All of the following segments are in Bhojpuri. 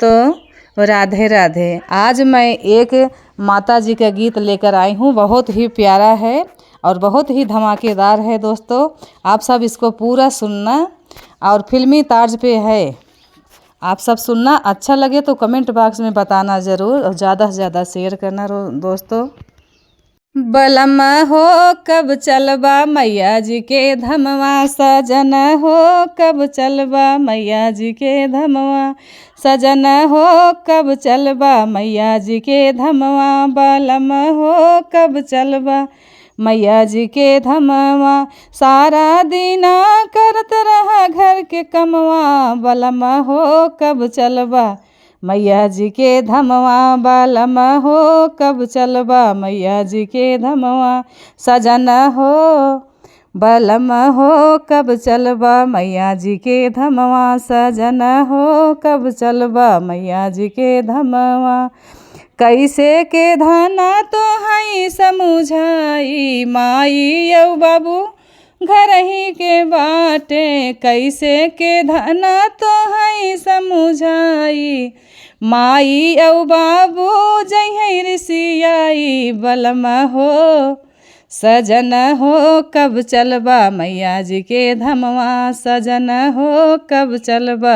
दोस्तों, राधे राधे। आज मैं एक माता जी का गीत लेकर आई हूँ। बहुत ही प्यारा है और बहुत ही धमाकेदार है दोस्तों। आप सब इसको पूरा सुनना और फिल्मी तर्ज पे है। आप सब सुनना। अच्छा लगे तो कमेंट बॉक्स में बताना ज़रूर और ज़्यादा से ज़्यादा शेयर करना दोस्तों। बलम हो कब चलबा मैया जी के धमवा, सजन हो कब चलबा मैया जी के धमवा, सजन हो कब चलबा मैया जी के धमवा, बलम हो कब चलबा मैया जी के धमवा, सारा दीना करत रहा घर के कमवा, बलम हो कब चलबा मैया जी के धमवा, बलम हो कब चलबा मैया जी के धमवा, सजन हो बलम हो कब चलबा मैया जी के धमवा, सजन हो कब चलबा मैया जी के धमवा, कैसे के धना तो हई समुझाई माई औ बाबू घर ही के बाटे, कैसे के धना तो हई समुझाई माई औ बाबू जइहै ऋषियाई, बलम हो सजन हो कब चलबा मैया जी के धमवा, सजन हो कब चलबा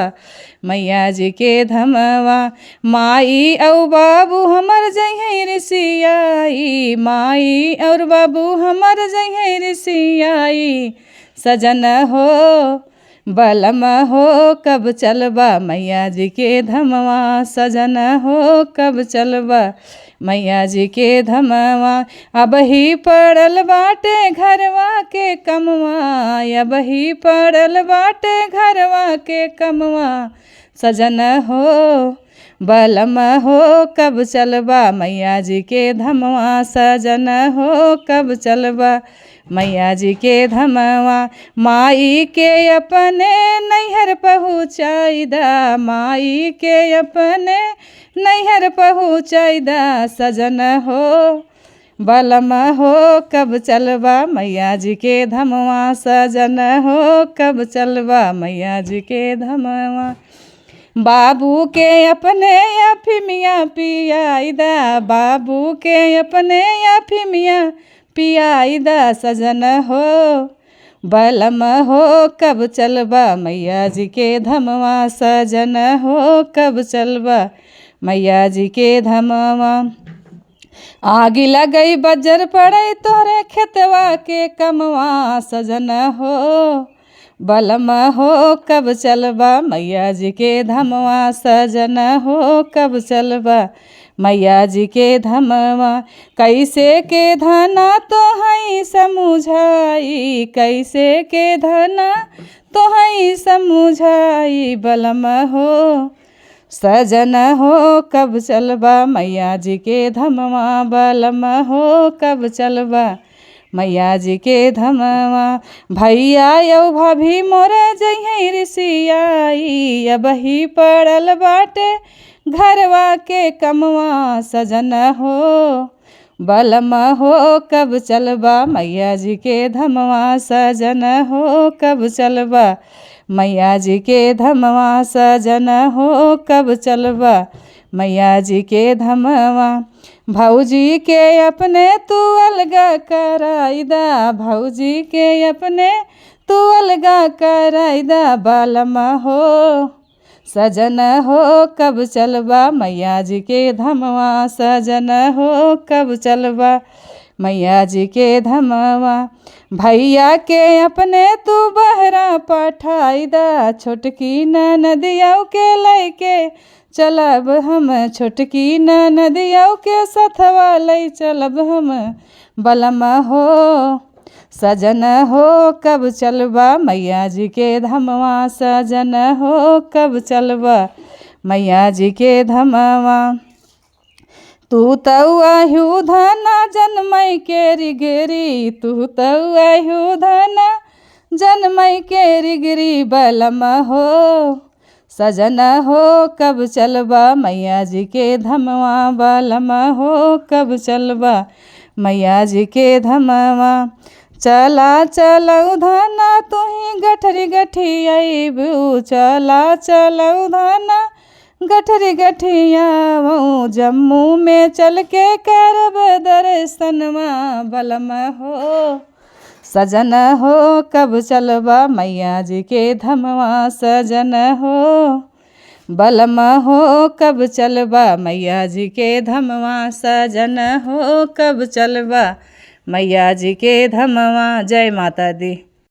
मैया जी के धमवा, माई और बाबू हमर जइहै ऋषियाई, माई और बाबू हमर जइहै ऋषियाई, सजन हो बलम हो कब चलबा मैया जी के धमवा, सजन हो कब चलबा मैया जी के धमवा, अब ही पड़ल बाटे घरवा के कमवा, अब ही पड़ल बाटे घरवा के कमवा, सजन हो बलम हो कब चलबा मैया जी के धमवा, सजन हो कब चलबा मैया जी के धमवा, माई के अपने नैहर पहुँचाई दा, माई के अपने नैहर पहुँचाई दा, सजन हो बलम हो कब चलबा मैया जी के धमवा, सजन हो कब चलबा मैया जी के धमवा, बाबू के अपने अफीमिया पियाई दा, बाबू के अपने अफीमिया पियाई दा, सजन हो बलम हो कब चलबा मैया जी के धमवा, सजन हो कब चलबा मैया जी के धमवा, आग लगई बजर पड़े तोरे खेतवा के कमवा, सजन हो बलम हो कब चलबा मैया जी के धमवा, सजन हो कब चलबा मैया जी के धमवा, कैसे के धना तो हई समुझाई, कैसे के धना तो हई समुझाई, बलम हो सजन हो कब चलबा मैया जी के धमवा, बलम हो कब चलबा मैया जी के धमवा, भैया यौ भाभी मोरे जइहै ऋषियाई, अब ही पड़ल बाटे घरवा के कमवा, सजन हो बलम हो कब चलबा मैया जी के धमवा, सजन हो कब चलबा मैया जी के धमवा, सजन हो कब चलबा मैया जी के धमवा, भौजी के अपने तू अलगा कराई दा, भौजी के अपने तू अलगा कराई दा, बलम हो सजन हो कब चलबा मैया जी के धमवा, सजन हो कब चलबा मैया जी के धमवा, भैया के अपने तू बहरा पठाई दा, छोटकी ननदिया के लैके चलब हम, छोटकी ननदिया के सथवा लै चलब हम, बलम हो सजन हो कब चलबा मैया जी के धमवा, सजन हो कब चलबा मैया जी के धमवा, तू तौ आयु धना जनमै के रिगरी, तू तौ आयु धना जनमै के रिगरी, बलम हो सजन हो कब चलबा मैया जी के धमवा, बलम हो कब चलबा मैया जी के धमवा, चला चलऊ धना तुही गठरी गठियाइबू, चला चलऊ धना गठरी गठिया जम्मू में चल के करब दर्शनवा बलम हो सजन हो कब चलबा मैया जी के धमवा सजन हो बलम हो कब चलबा मैया जी के धमवा सजन हो कब चलबा मैया जी के धमवा। जय माता दी।